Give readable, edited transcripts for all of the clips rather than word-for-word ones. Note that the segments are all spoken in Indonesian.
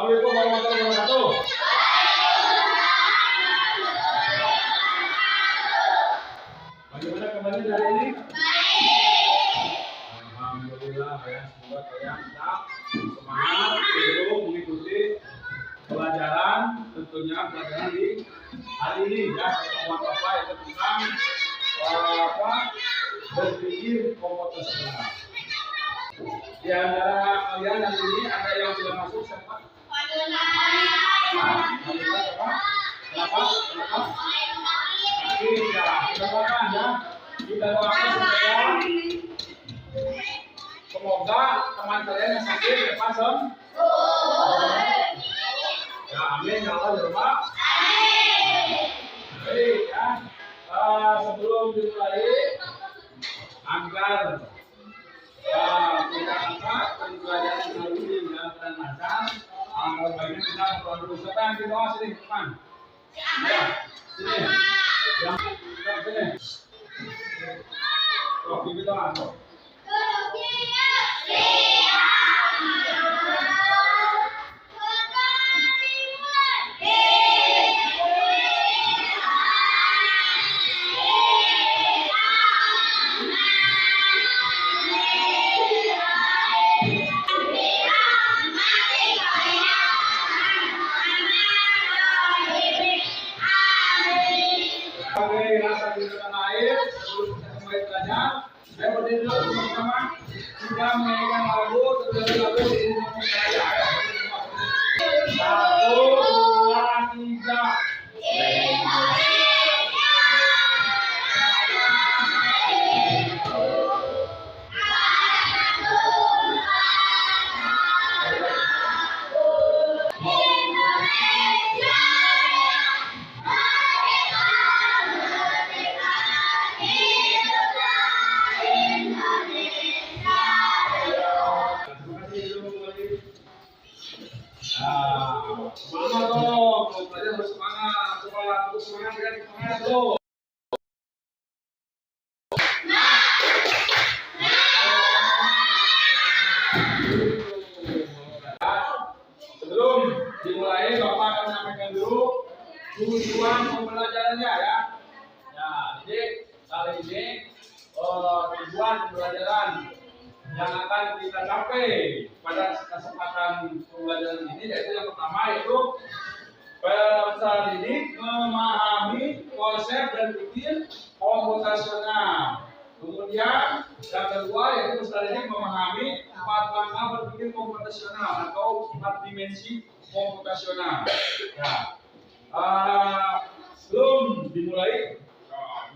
Assalamualaikum warahmatullahi wabarakatuh. Bagaimana kabarnya hari ini? Alhamdulillah ya, semoga kalian tetap semangat untuk mengikuti pelajaran, tentunya pelajaran di hari ini ya, pertemuan apa itu tentang berpikir komputasional. Di antara kalian hari ini ada yang sudah masuk siapa? Kenapa? Ya, kita doakan ya. Kita doakan semoga teman kalian yang sakit cepat sembuh. Ya, amin ya Allah ya Rabb. Baik ya. Sebelum dimulai agar kita pelajaran hari ini dan lancar, baiknya kita berdoa dulu. Siapa yang di bawah sini depan? Ya, sini. Yang sini. Oh, kita doa. Sebagai rasa di tanah air, sebelum kita kembali belajar, saya berdiri dulu bersama-sama sudah menyanyikan lagu di Indonesia Raya. 1, 2, 3. Semangat dong, belajar harus semangat, semangat ya, semangat dong. Sebelum dimulai, Bapak akan menyampaikan dulu tujuan pembelajarannya ya. Ya, jadi kali ini tujuan pembelajaran yang akan kita capai pada kesempatan pembelajaran ini yaitu yang pertama yaitu peserta didik memahami konsep dan pikir komputasional. Kemudian yang kedua yaitu peserta didik memahami 4 langkah berpikir komputasional atau 4 dimensi komputasional. Ya. Sebelum dimulai,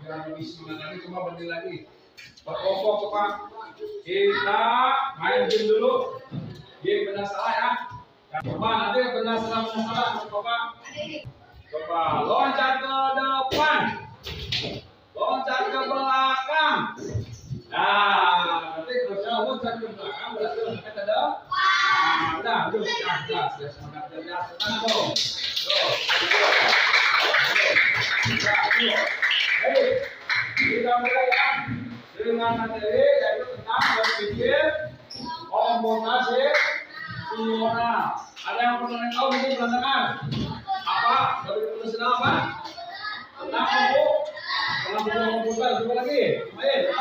biar lebih semangat lagi, coba berdiri lagi. Berkelompok Pak. Kita main game dulu. Game benar salah ya. Coba nanti benar salah coba. Coba loncat ke depan. Loncat ke belakang. Nah, nanti kalau loncat ke belakang berarti loncat ke depan. Udah, sudah semangat kerja sekarang dong. Baik. Kita mulai ya. Dengan materi yaitu tentang berpikir komputasional. Ada yang pernah tahu ini berantakan? Apa? Berpikir komputasional apa? Tentang komputer. Coba lagi. Ayo,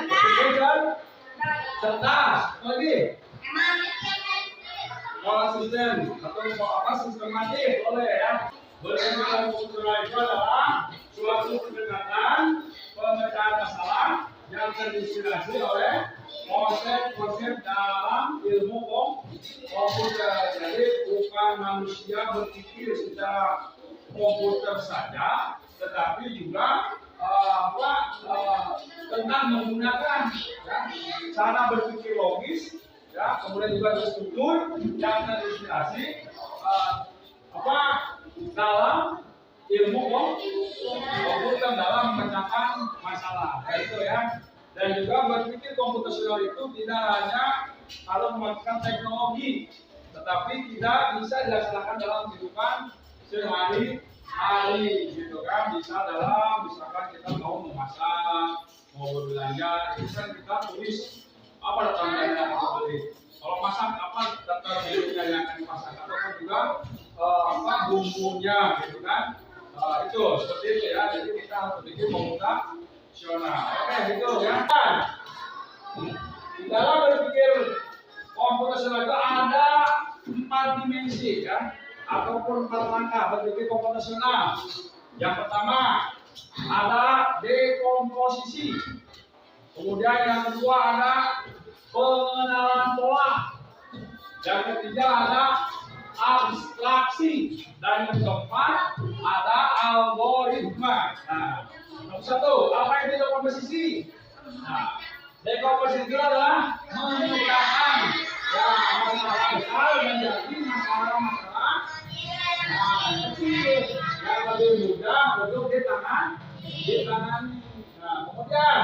berpikir cerdas. Lagi. Pola sistem atau apa sistematis boleh ya. Berpikir komputasional itu adalah suatu pendekatan pemecahan masalah yang terinspirasi oleh konsep-konsep dalam ilmu komputer. Jadi bukan manusia berpikir secara komputer saja, tetapi juga tentang menggunakan ya, cara berpikir logis, ya, kemudian juga berstruktur yang terinspirasi dalam ilmu komputer dalam memecahkan masalah, itu ya. Dan juga berpikir komputasional itu tidak hanya kalau memanfaatkan teknologi, tetapi tidak bisa dilaksanakan dalam kehidupan sehari-hari, gitu kan. Bisa dalam misalkan kita mau memasak, mau berbelanja, itu kan kita tulis apa data belanja kita beli. Kalau masak apa daftar menu juga bumbunya, gitu kan? Itu seperti itu ya. Jadi kita harus bikin komputasional. Oke, gitu ya. Di dalam berpikir komputasional itu ada 4 dimensi ya, ataupun 4 langkah berpikir komputasional. Yang pertama ada dekomposisi, kemudian yang kedua ada pengenalan pola, yang ketiga ada abstraksi, dan yang keempat ada algoritma. Nah, nomor 1, apa itu dekomposisi? Nah, dekomposisi itu adalah memecahkan masalah besar menjadi masalah-masalah kecil yang lebih mudah untuk ditangani. Nah, kemudian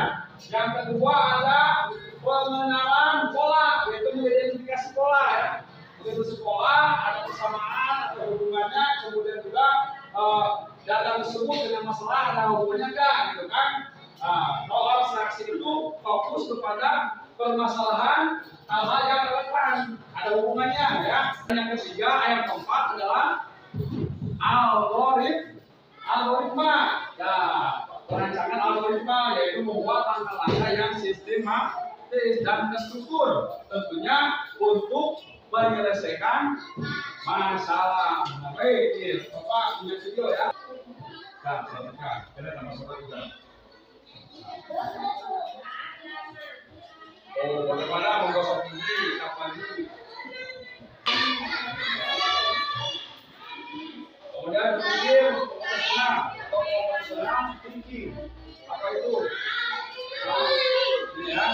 yang kedua ada pengenalan pola, yaitu mengidentifikasi pola ya. Identifikasi pola, ada persamaan atau hubungannya, kemudian juga data tersebut dengan masalah ada hubungannya enggak, gitu kan? Kalau abstraksi itu fokus kepada permasalahan hal-hal yang relevan, ada hubungannya ya. Dan yang ketiga, yang keempat adalah algoritma. Ya, perancangan algoritma yaitu membuat langkah-langkah yang sistematis dan terstruktur, tentunya untuk menyelesaikan masalah. Baik, Bapak punya video ya. Nah, selanjutnya kita tambah sobat juga. Oh, bagaimana menggosok gigi, kapan gigi? Kemudian berpikir profesional thinking. Apa itu? Ini ya.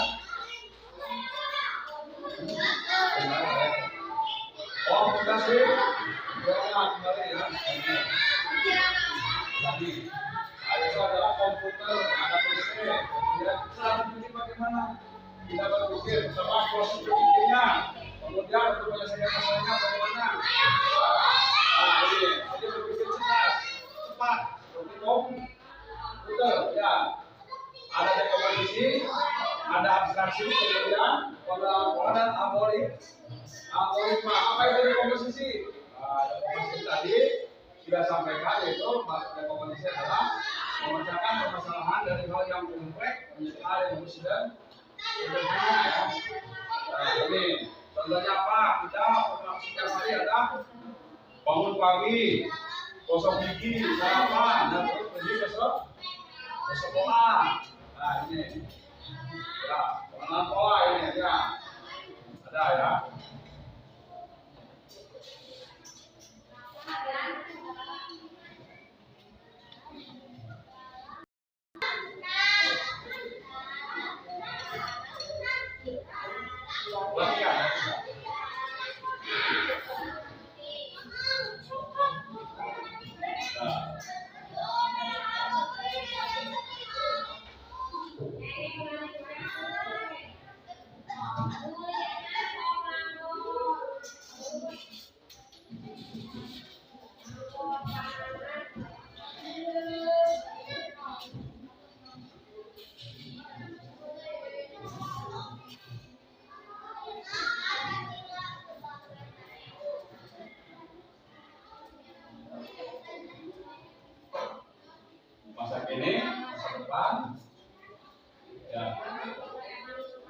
Komputasi. Kembali ya. Tadi itu adalah komputer, ada PC. Kemudian cara berpikir bagaimana? Kita berpikir sama proses berpikirnya. Kemudian untuk menyelesaikan masalahnya bagaimana? Jadi berpikir cepat, seperti komputer ya. Ada dekomposisi, ada abstraksi, kemudian pola dan algoritma. Apa itu dekomposisi? Dekomposisi tadi sudah sampaikan, yaitu dekomposisi adalah memecahkan permasalahan dari hal yang kompleks menjadi hal yang sederhana ya. Ini contohnya apa? Kita setiap hari ada bangun pagi, gosok gigi, sarapan, dan terus pergi ke sekolah. Nah ini, ya, pengenalan pola ini ya, ada ya. Masa kini, masa depan, ya.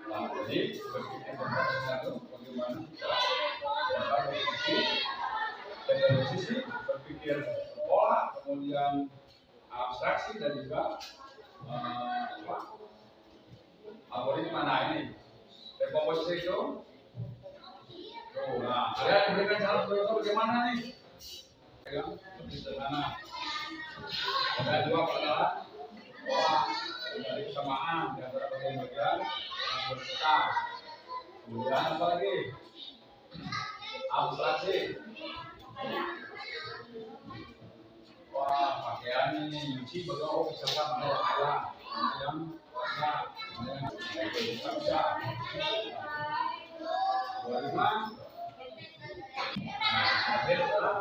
Nah, jadi berpikir bagaimana dari sisi berpikir pola, kemudian abstraksi dan juga algoritma. Nah ini dekomposisi itu. Nah, kalian berikan cara bagaimana nih? Lebih sederhana. Ada dua adalah pola dari kesamaan di antara bagian-bagian yang berbeda. Kemudian apa lagi? Abstraksi. Wah, pakaian ini nyuci betul misalkan ada yang bisa. Algoritma. Terakhir adalah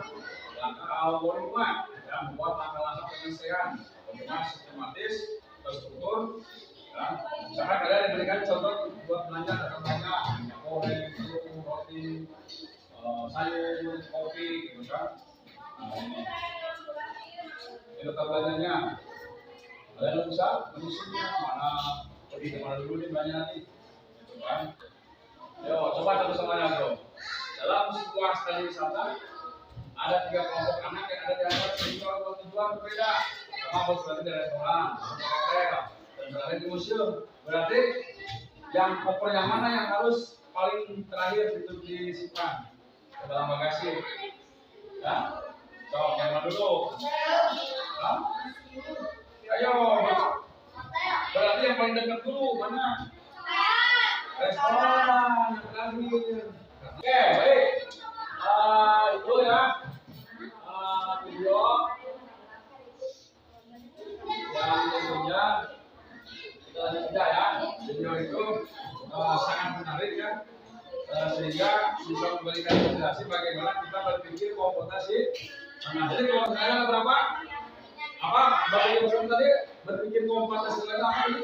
langkah algoritma yang membuat langkah-langkah penyelesaian bagaimana sistematis, terstruktur. Ya. Misalkan kalian diberikan contoh buat belanja atau belanja minyak goreng, roti, sayur, kopi, gitu kan. Nah, ini tabelahnya. Kalian bisa menyusunnya mana pergi kemana dulu nih banyak nanti, gitu kan. Yo, coba satu sama lain dong. Dalam sebuah studi wisata ada 3 kelompok anak yang ada di antara tujuan berbeda. Sama bos berarti di restoran, hotel, dan berada di museum. Berarti yang koper yang mana yang harus paling terakhir itu disimpan ke dalam bagasi? Ya, so yang mana dulu? Hah? Ayo, berarti yang paling dekat dulu mana? Restoran yang terakhir. Oke, baik. Itu ya. Video yang tentunya kita lanjut kerja ya. Video itu sangat menarik ya, sehingga bisa memberikan informasi bagaimana kita berpikir komputasi. Nah, jadi kalau saya berapa? Apa? Bagi yang tadi berpikir komputasi apa tadi?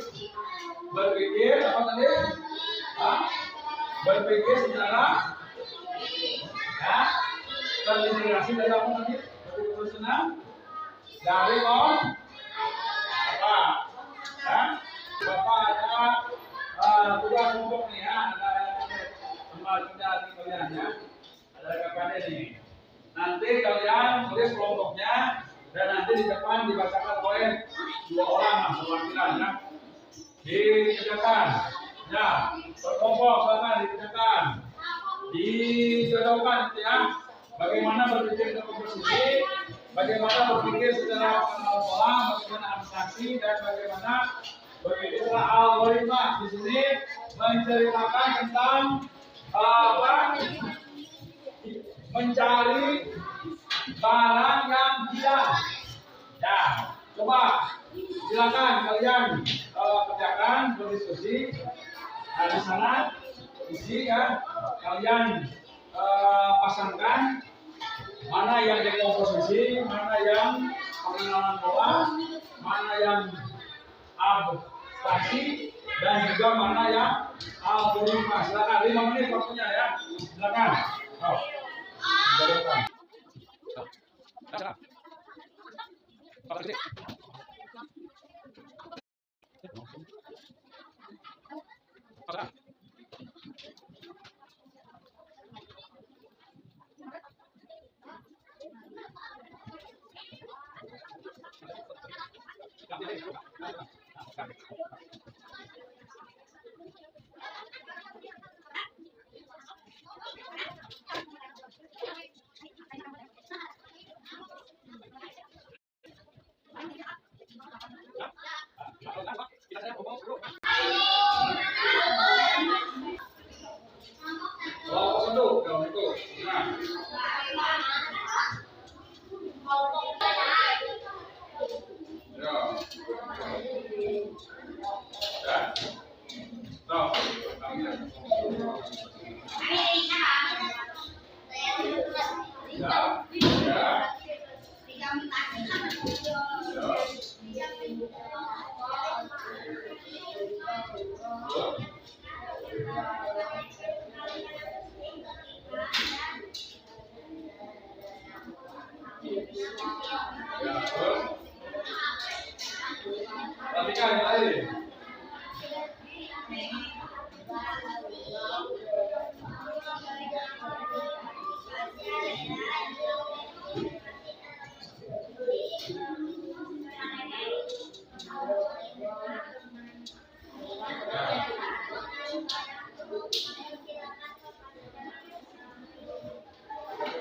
Berpikir apa tadi? Berpikir secara ya, terintegrasi dari apa tadi? Berpikir senang dari apa? Ya? Bapak ada tugas kelompok nih ya, ada teman kita di kalian ya, ada KKD nih. Nanti kalian tulis kelompoknya dan nanti di depan dibacakan oleh 2 orang perwakilan ya. Dikerjakan ya, berkelompok bahkan dikerjakan, dijodohkan ya. Bagaimana berpikir tentang komposisi, bagaimana berpikir secara pola, bagaimana abstraksi, dan bagaimana berpikir secara algoritma. Di sini menceritakan tentang apa? Mencari barang yang hilang. Ya, coba silakan kalian kerjakan, berdiskusi. Nah, di sana isi ya, kalian pasangkan mana yang dekomposisi, mana yang pengenalan pola, mana yang abstraksi, dan juga mana yang algoritma. Silakan 5 menit waktunya ya. Silakan. Silakan.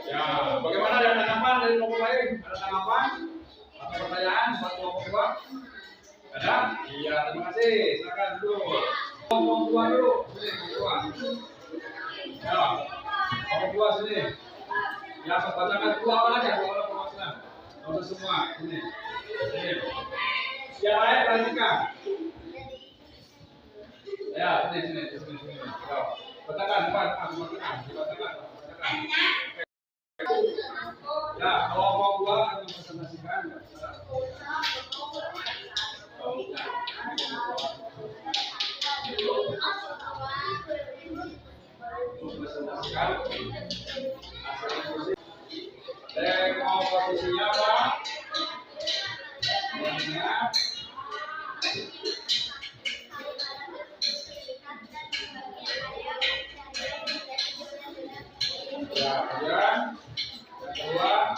Ya, bagaimana ada tanggapan dari kelompok lain? Ada tanggapan? Atau pertanyaan buat kelompok 2? Ada? Iya, terima kasih. Silakan dulu. Kelompok 2 dulu. Sini, kelompok 2. Ya, kelompok 2 sini. Ya, saya bacakan 2 orang aja, 2 orang perwakilan. Untuk semua, sini. Sini. Yang lain perhatikan. Ya, sini. Ya, bacakan, bacakan. Ya, kelompok 2 akan mempresentasikan. Mempresentasikan hasil komposisinya apa? Ingat. Ya, kemudian yang kedua.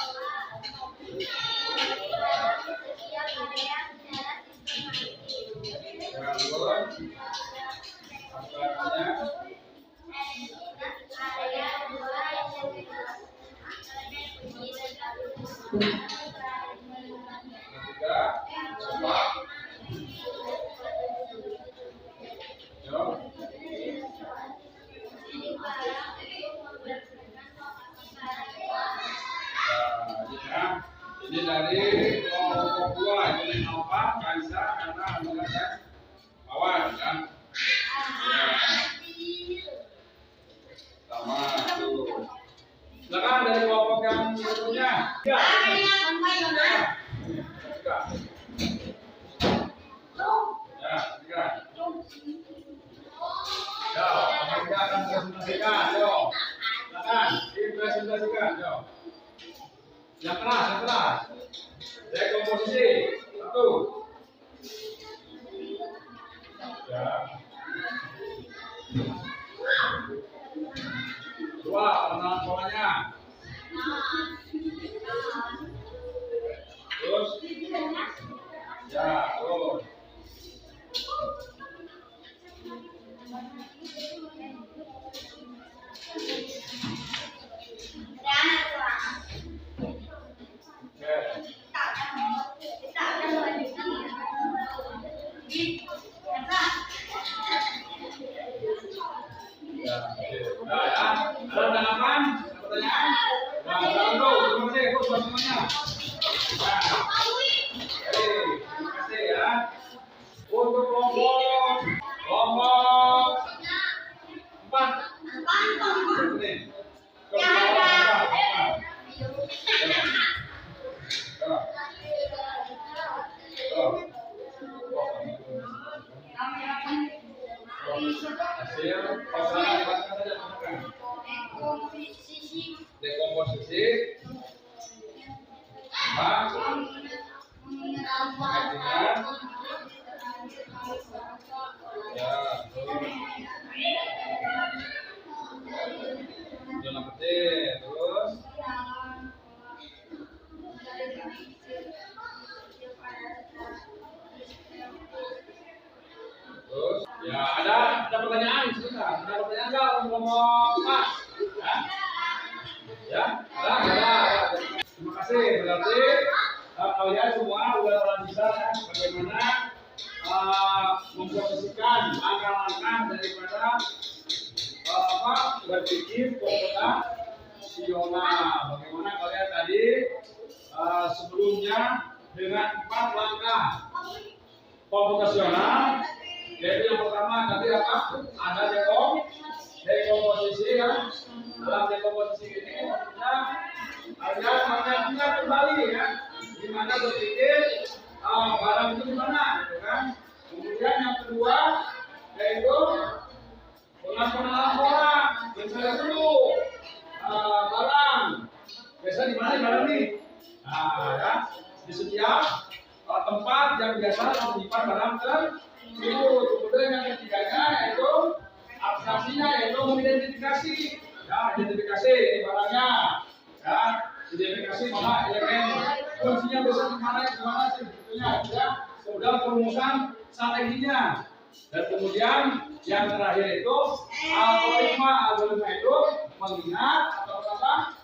Ini dari kelompok 2 ini apa? Kaisa karena menggunakan awan kan? Ya. Sama tuh. Silakan dari kelompok yang berikutnya. Ya. Kita akan presentasikan, yo. Silakan dipresentasikan, yo. Yang keras. Dari komposisi satu. Ya. Dua, pengenalan polanya. Terus. Ya, terus. Ada tanggapan? Pertanyaan? Nah, terima kasih buat semuanya. Terima kasih ya. Untuk kelompok 4. Dekomposisi zona petir terus ya ada pertanyaan sebentar, ada pertanyaan nggak ngomong Mas? Ya, ada. Terima kasih. Berarti kalian semua sudah bisa bagaimana memposisikan langkah-langkah daripada berpikir komputasional. Bagaimana kalian tadi sebelumnya dengan 4 langkah komputasional, yaitu yang pertama tadi apa? Ada dekomposisi ya. Dalam dekomposisi ini kalian mengingat kembali ya, di mana berpikir barang itu di mana, gitu kan? Kemudian yang kedua yaitu pengenalan orang. Misalnya dulu barang biasa di mana barang nih? Nah, ya di setiap tempat yang biasa menyimpan barang tersebut. Kemudian yang ketiganya yaitu abstraksinya, yaitu mengidentifikasi. Ya, identifikasi barangnya. Ya, identifikasi mana elemen fungsinya bisa di mana sih sebetulnya. Ya, kemudian perumusan strateginya. Dan kemudian yang terakhir itu algoritma itu mengingat atau apa?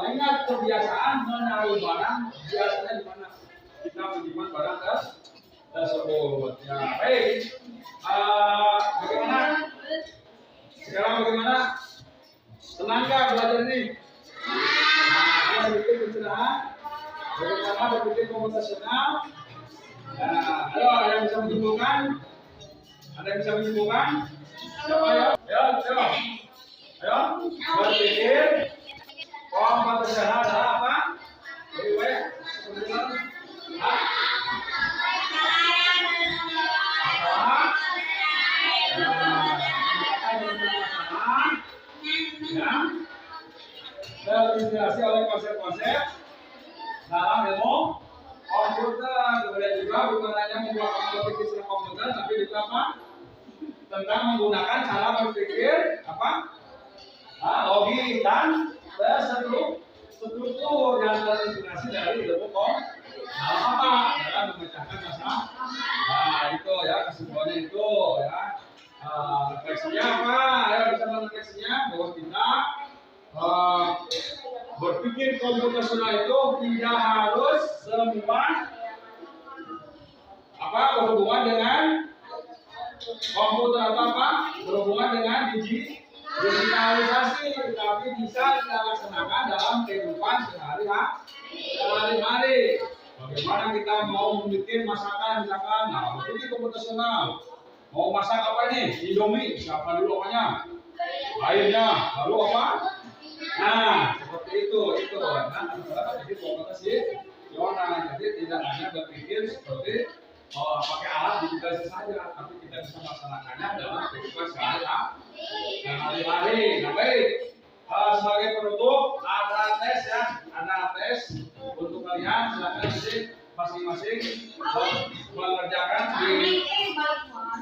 Mengingat kebiasaan menaruh barang biasanya di mana kita menyimpan barang tersebut. Ya, baik. Bagaimana? Sekarang bagaimana? Senang nggak belajar ini? Nah, berpikir pencerahan, bagaimana berpikir komputasional? Nah, ayo yang bisa menyimpulkan? Ada yang bisa menyimpulkan? Siapa ya? Ayo, berpikir komputasional adalah apa? Lebih baik terinspirasi oleh konsep-konsep dalam ilmu komputer. Kemudian juga bukan hanya membuat kamu berpikir secara komputer, tapi juga apa? Tentang menggunakan cara berpikir apa? Logik dan struktur yang terintegrasi dari ilmu dalam apa? Dalam memecahkan masalah. Nah itu ya kesimpulannya itu ya. Refleksinya apa? Ayo bisa refleksinya bahwa kita berpikir komputasional itu tidak harus semua apa berhubungan dengan komputer atau apa berhubungan dengan digitalisasi, tapi bisa kita laksanakan dalam kehidupan sehari-hari. Bagaimana kita mau membuat masakan misalkan, nah berpikir komputasional. Mau masak apa nih? Indomie, siapa dulu apanya? Airnya, lalu apa? Nah, seperti itu. Nah, adalah berpikir komputasional. Jadi tidak hanya berpikir seperti pakai alat digitalisasi saja, tapi kita bisa melaksanakannya dalam kehidupan sehari-hari. Nah, baik. Sebagai penutup ada tes ya, ada tes untuk kalian. Silakan nanti masing-masing mengerjakan di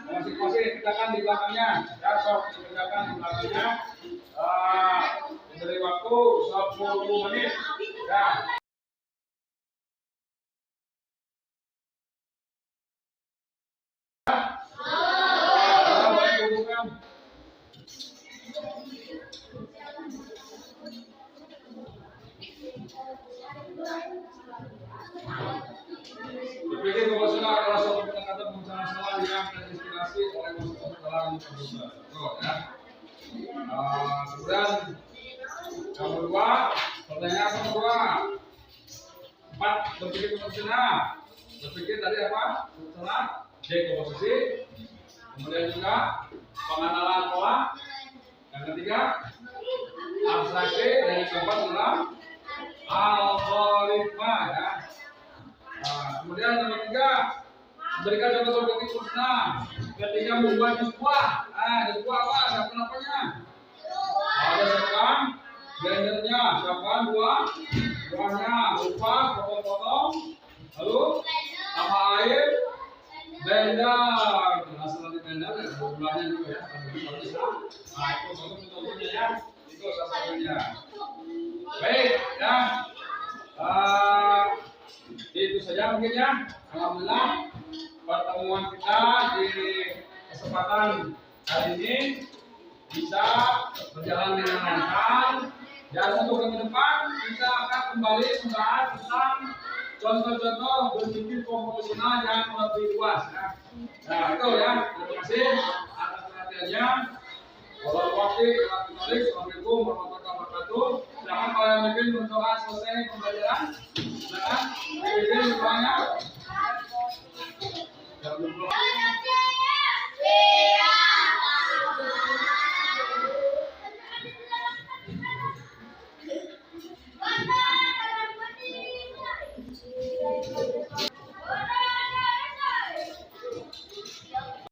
masing-masing kerjakan di belakangnya. Ya, sok dikerjakan di belakangnya. Diberi waktu 10 menit. Ya. Berpikir komputasional adalah suatu pendekatan pengusahaan masalah yang terinspirasi oleh konsep dalam komputer. Ya. Kemudian yang kedua, pertanyaan yang kedua, 4 berpikir komputasional. Berpikir tadi apa? Setelah dekomposisi, kemudian juga pengenalan pola. Yang ketiga, abstraksi, dan yang keempat adalah algoritma ya. Kemudian yang ketiga, berikan contoh berpikir komputasional. Ketika membuat jus buah, jus buah apa? Siapa namanya? Ada siapkan blendernya, siapkan buahnya, lupa potong-potong, lalu tambah air, blender. Hasil dari blender ya, buahnya juga ya. Nah itu contohnya ya, itu salah satunya. Baik ya. Itu saja mungkin ya. Alhamdulillah pertemuan kita di kesempatan hari ini bisa berjalan dengan lancar. Dan untuk ke depan kita akan kembali membahas tentang contoh-contoh berpikir komputasional yang lebih luas ya. Nah itu ya. Terima kasih atas perhatiannya. Wassalamualaikum warahmatullahi wabarakatuh. Silakan kalau yang mungkin belum selesai pembelajaran.